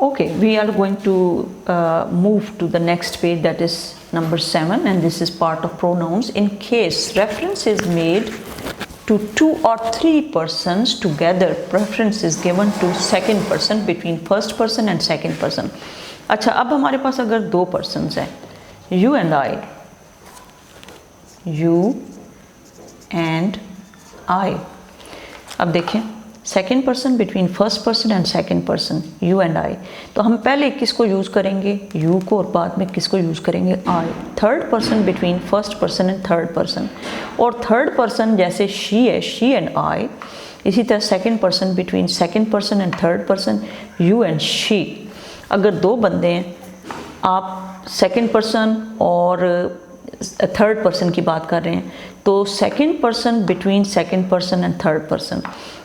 Okay, we are going to move to the next page, that is number 7, and this is part of pronouns. In case reference is made to 2 or 3 persons together, preference is given to second person between first person and second person. अच्छा, अब हमारे पास अगर 2 persons हैं, you and I, अब देखें second person between first person and second person, you and आई, तो हम पहले किसको यूज़ करेंगे, यू को, और बाद में किसको यूज़ करेंगे, I. Third person between first person and third person, और थर्ड पर्सन जैसे शी है, शी एंड आई, इसी तरह second person between second person and third person, you and she. अगर 2 बंदे हैं, आप सेकेंड पर्सन और थर्ड पर्सन की बात कर रहे हैं, तो second person between second person and third person,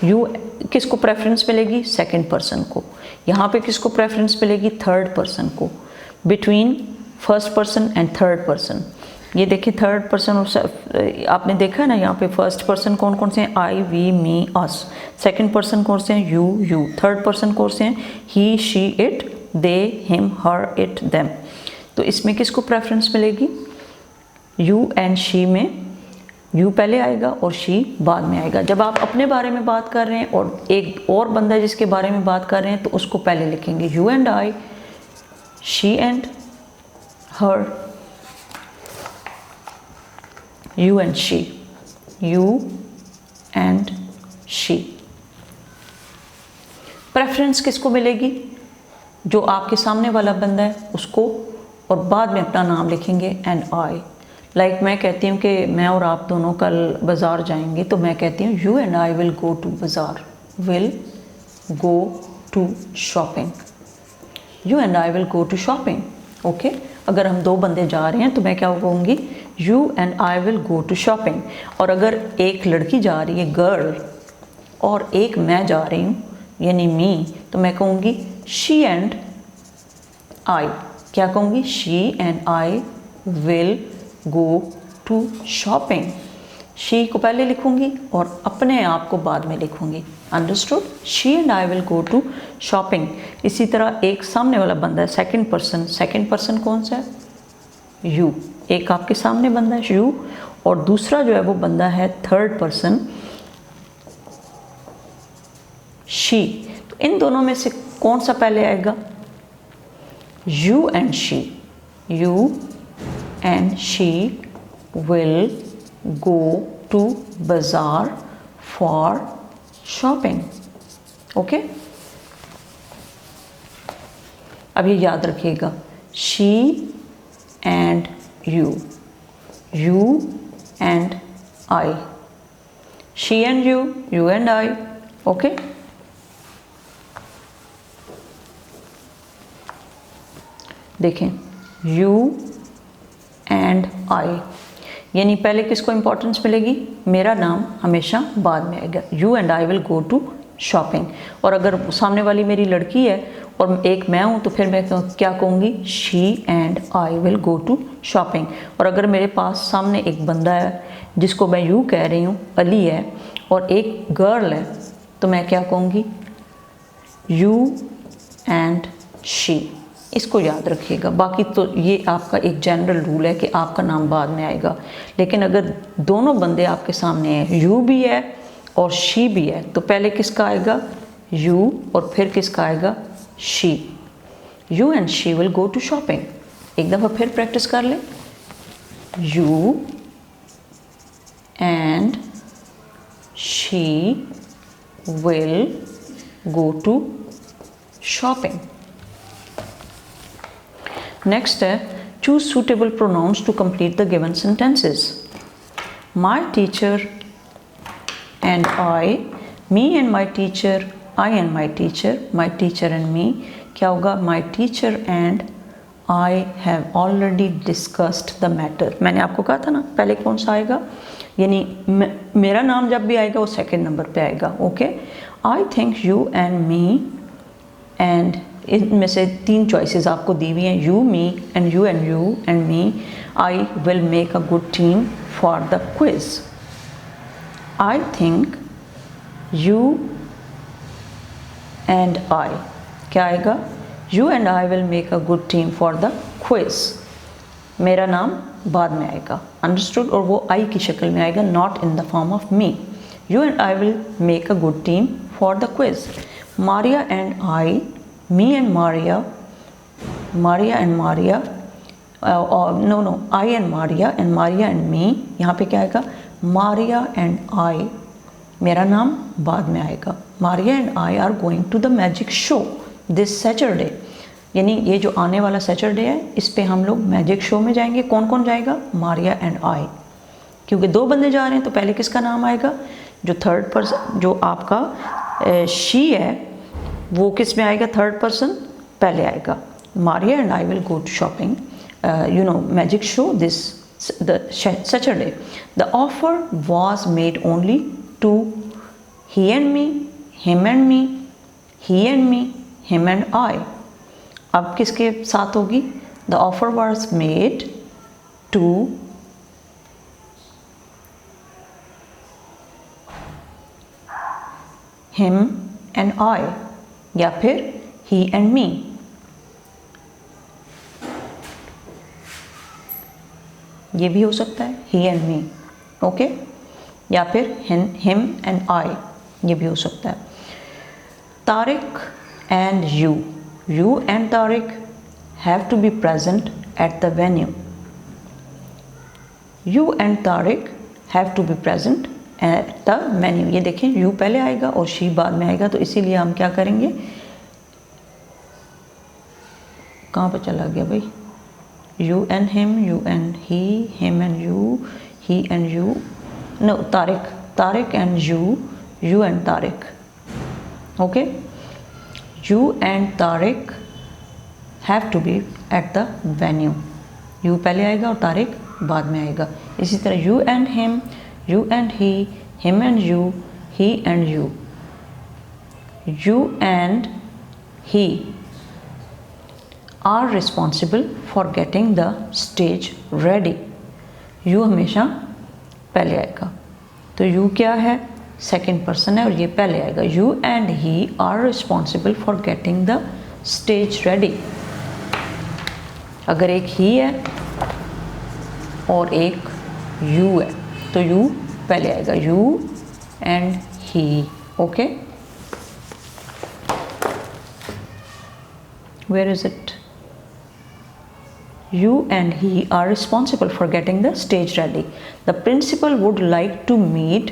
you किसको प्रेफरेंस मिलेगी, सेकेंड पर्सन को. यहाँ पे किसको प्रेफरेंस मिलेगी, थर्ड पर्सन को, between first person and third person. ये देखिए थर्ड पर्सन, आपने देखा है ना, यहाँ पे फर्स्ट पर्सन कौन कौन से हैं, I, we, me, us. Second person कौन से हैं, यू. थर्ड पर्सन कौन से हैं, he, she, it, they, him, her, it, them. तो इसमें किसको प्रेफरेंस मिलेगी, यू एंड शी में यू पहले आएगा और शी बाद में आएगा. जब आप अपने बारे में बात कर रहे हैं और एक और बंदा जिसके बारे में बात कर रहे हैं, तो उसको पहले लिखेंगे you and I, she and her, you and she, you and she. Preference किसको मिलेगी, जो आपके सामने वाला बंदा है उसको, और बाद में अपना नाम लिखेंगे एंड आई. लाइक मैं कहती हूँ कि मैं और आप दोनों कल बाज़ार जाएंगे, तो मैं कहती हूँ you and I will go to बाज़ार, will go to shopping, you and I will go to shopping. Okay, अगर हम 2 बंदे जा रहे हैं तो मैं क्या कहूँगी, you and I will go to shopping. और अगर एक लड़की जा रही है, गर्ल, और एक मैं जा रही हूँ यानी मी, तो मैं कहूँगी शी एंड आई. क्या कहूँगी, she and I will go to shopping. She को पहले लिखूंगी और अपने आप को बाद में लिखूंगी. Understood, she and I will go to shopping. इसी तरह एक सामने वाला बंदा है, सेकंड पर्सन कौन सा है, यू. एक आपके सामने बंदा है यू, और दूसरा जो है वो बंदा है थर्ड पर्सन, शी. तो इन दोनों में से कौन सा पहले आएगा, you and she. You and she will go to bazaar for shopping. Okay? अब ये याद रखिएगा, she and you, you and I, she and you and I. Okay? देखें, you एंड आई, यानी पहले किसको इंपॉर्टेंस मिलेगी, मेरा नाम हमेशा बाद में आएगा. You and I will go to shopping. और अगर सामने वाली मेरी लड़की है और एक मैं हूँ, तो फिर मैं क्या कहूँगी, she and I will go to shopping. और अगर मेरे पास सामने एक बंदा है जिसको मैं यू कह रही हूँ, अली है, और एक गर्ल है, तो मैं क्या कहूँगी, यू एंड शी. इसको याद रखिएगा. बाकी तो ये आपका एक जनरल रूल है कि आपका नाम बाद में आएगा. लेकिन अगर दोनों बंदे आपके सामने हैं, यू भी है और शी भी है, तो पहले किसका आएगा, यू, और फिर किसका आएगा, she. You and she will go to shopping. एक दफ़ा फिर प्रैक्टिस कर लें, you and she will go to shopping. Next है, choose suitable pronouns to complete the given sentences. My teacher and I, me and my teacher, I and my teacher and me. क्या होगा, my teacher and I have already discussed the matter. मैंने आपको कहा था ना पहले कौन सा आएगा, यानी मेरा नाम जब भी आएगा वो सेकंड नंबर पे आएगा. Okay, I think you and me, and इनमें से 3 चॉइसेस आपको दी हुई हैं, you, me and you and you and me. I will make a good team for the quiz. I think you and I, क्या आएगा, you and I will make a good team for the quiz. मेरा नाम बाद में आएगा, understood, और वो आई की शक्ल में आएगा, not in the form of me. You and I will make a good team for the quiz. Maria and I, me and Maria, Maria and Maria, no I and Maria and me. यहाँ पे क्या आएगा? Maria and आई, मेरा नाम बाद में आएगा। Maria and I are going to the magic show this Saturday, यानी ये जो आने वाला सैटरडे है इस पे हम लोग मैजिक शो में जाएंगे। कौन कौन जाएगा? मारिया एंड आई, क्योंकि दो बंदे जा रहे हैं तो पहले किसका नाम आएगा? जो थर्ड पर्सन, जो आपका शी है, वो किस में आएगा? थर्ड पर्सन पहले आएगा। Maria and I will go to shopping, magic show the Saturday. The offer was made only to he and me, him and me, he and me, him and I. अब किसके साथ होगी? The offer was made to him and I, या फिर he and me। ये भी हो सकता है ही एंड मी, ओके, या फिर हिम एंड आई, ये भी हो सकता है। Tariq and you and Tariq have to be present at the venue. You and Tariq have to be present at the venue. ये देखें, यू पहले आएगा और शी बाद में आएगा, तो इसीलिए हम क्या करेंगे? कहाँ पर चला गया भाई? you and him, you and he, him and you, he and you, no, Tariq and you and Tariq, okay, you and Tariq have to be at the venue। you पहले आएगा और तारिक बाद में आएगा। इसी तरह you and him, you and he, him and you, he and you and he are responsible for getting the stage ready। you हमेशा पहले आएगा, तो you क्या है? सेकेंड पर्सन है और ये पहले आएगा। you and he are responsible for getting the stage ready। अगर एक he है और एक you है तो you पहले आएगा, you and he, okay, where is it? You and he are responsible for getting the stage ready। The principal would like to meet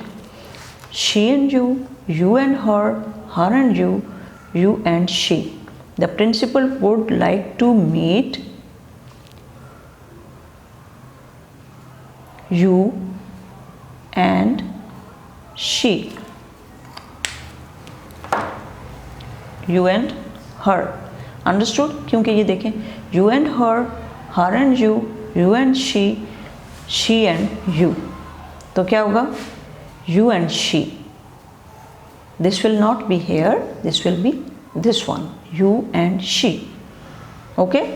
she and you and her, her and you and she। The principal would like to meet you and she, you and her, understood? क्योंकि ये देखें, you and her, her and you and she and you, तो क्या होगा? you and she, this will not be here, this will be this one, you and she, okay।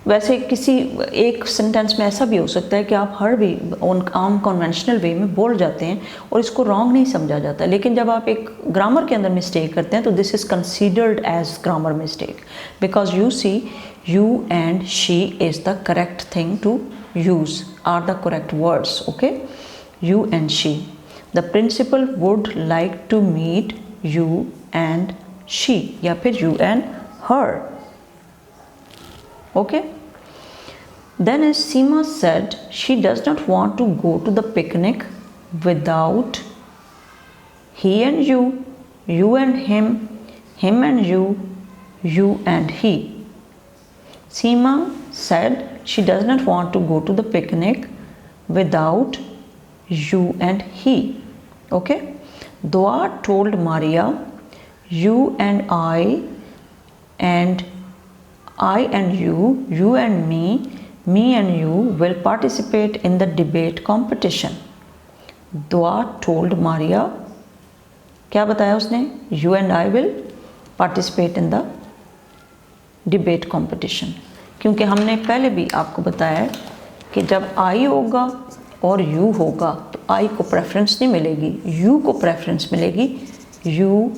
वैसे किसी एक sentence में ऐसा भी हो सकता है कि आप हर भी आम कन्वेंशनल वे में बोल जाते हैं और इसको रॉन्ग नहीं समझा जाता, लेकिन जब आप एक ग्रामर के अंदर मिस्टेक करते हैं तो this is considered as grammar mistake, because you see you and she is the correct thing to use, are the correct words, okay, you and she। The principal would like to meet you and she, या फिर you and her, okay। Then as Seema said she does not want to go to the picnic without he and you and him and you and he। Seema said she does not want to go to the picnic without you and he, okay। Dua told Maria you and I and you and me and you will participate in the debate competition। Dua told Maria, क्या बताया उसने? you and I will participate in the debate competition, क्योंकि हमने पहले भी आपको बताया है कि जब आई होगा और यू होगा तो आई को प्रेफरेंस नहीं मिलेगी, यू को प्रेफरेंस मिलेगी, you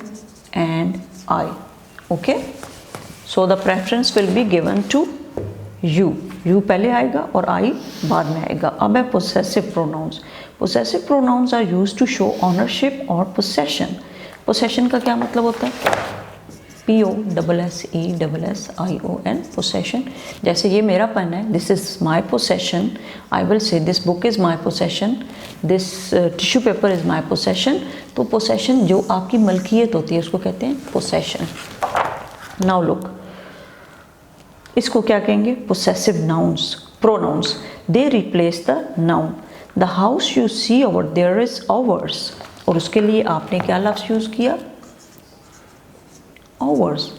and I, okay. So the preference will be given to you. You पहले आएगा और आई बाद में आएगा। अब है possessive pronouns. Possessive pronouns are used to show ownership और पोसेशन। पोसेशन का क्या मतलब होता है? POSSESSION, possession. जैसे ये मेरा पेन है, this is my possession, I will say this book is my possession, this tissue paper is my possession. तो पोसेशन जो आपकी मलकियत होती है उसको कहते हैं पोसेशन। नाउ लुक, इसको क्या कहेंगे? Possessive nouns, pronouns. They replace the noun. The house you see over there is ours, और उसके लिए आपने क्या लफ्ज़ यूज़ किया? आवर्स।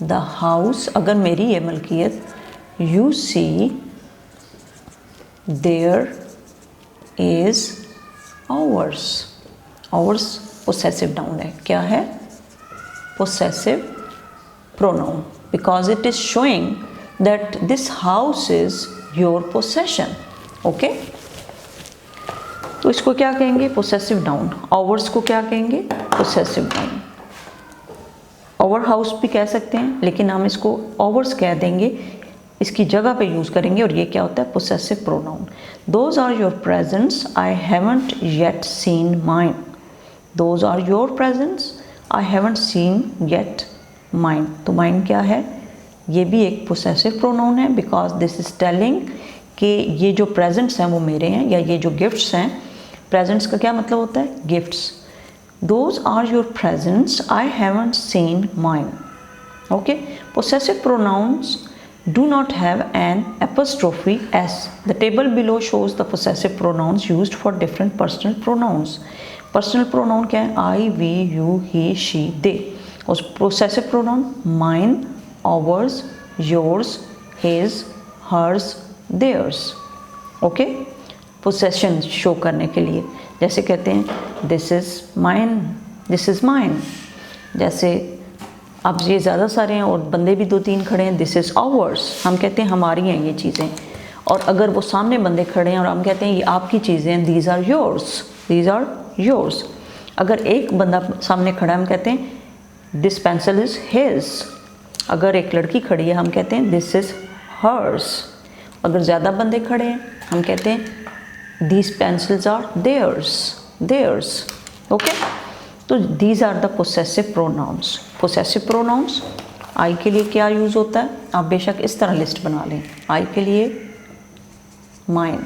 द हाउस, अगर मेरी ये मलकियत, you see there is ours. Ours possessive noun है। क्या है? Possessive pronoun, because it is showing that this house is your possession. Okay? तो इसको क्या कहेंगे? possessive noun। ours को क्या कहेंगे? possessive noun। our house भी कह सकते हैं, लेकिन हम इसको ours कह देंगे, इसकी जगह पे यूज़ करेंगे, और ये क्या होता है? possessive pronoun। those are your presents, I haven't yet seen mine। those are your presents, I haven't seen yet mine. तो माइन क्या है? ये भी एक पोसेसिव प्रोनाउन है, बिकॉज दिस इज टेलिंग कि ये जो प्रेजेंट्स हैं वो मेरे हैं, या ये जो गिफ्ट्स हैं, प्रेजेंट्स का क्या मतलब होता है? Gifts. Those are your presents, I haven't seen mine. Okay, possessive pronouns do not have an apostrophe s. The table below shows the possessive pronouns used for different personal pronouns. Personal pronoun क्या है? I, we, you, he, she, they. और possessive pronoun mine, ours, yours, his, hers, theirs. Okay, possession show करने के लिए जैसे कहते हैं this is mine, this is mine। जैसे अब ये ज़्यादा सारे हैं और बंदे भी 2-3 खड़े हैं, this is ours, हम कहते हैं हमारी हैं ये चीज़ें। और अगर वो सामने बंदे खड़े हैं और हम कहते हैं ये आपकी चीज़ें हैं, these are yours, these are yours। अगर एक बंदा सामने खड़ा है हम कहते हैं दिस पेंसिल इज़ हिज। अगर एक लड़की खड़ी है हम कहते हैं दिस इज़ हर्स। अगर ज़्यादा बंदे खड़े हैं हम कहते हैं these pencils are theirs, theirs. Okay, तो these are the possessive pronouns. Possessive pronouns I के लिए क्या यूज़ होता है? आप बेशक इस तरह लिस्ट बना लें। आई के लिए माइन,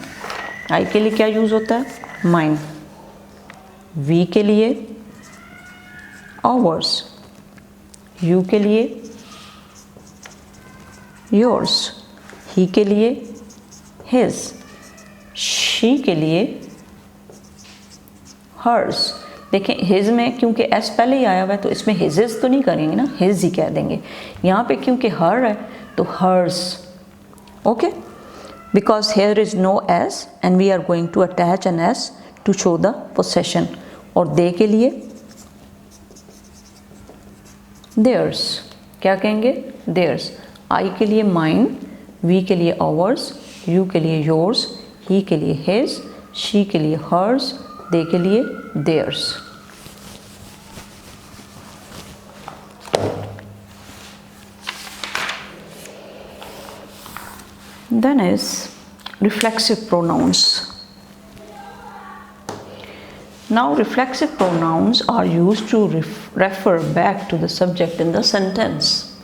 आई के लिए क्या यूज़ होता है? माइन। वी के लिए आवर्स, यू के लिए योर्स, ही के लिए हिज, शी के लिए हर्स। देखें हिज में क्योंकि एस पहले ही आया हुआ है तो इसमें हिजेस तो नहीं करेंगे ना, हिज ही कह देंगे। यहाँ पे क्योंकि हर है तो hers. Okay, because here is no S and we are going to attach an S to show the possession. और दे के लिए देयर्स, क्या कहेंगे? देयर्स। आई के लिए माइन, वी के लिए आवर्स, यू के लिए योर्स, ही के लिए हिज, शी के लिए हर्स, दे के लिए theirs. Then is reflexive pronouns. Now reflexive pronouns are used to refer back to the subject in the sentence.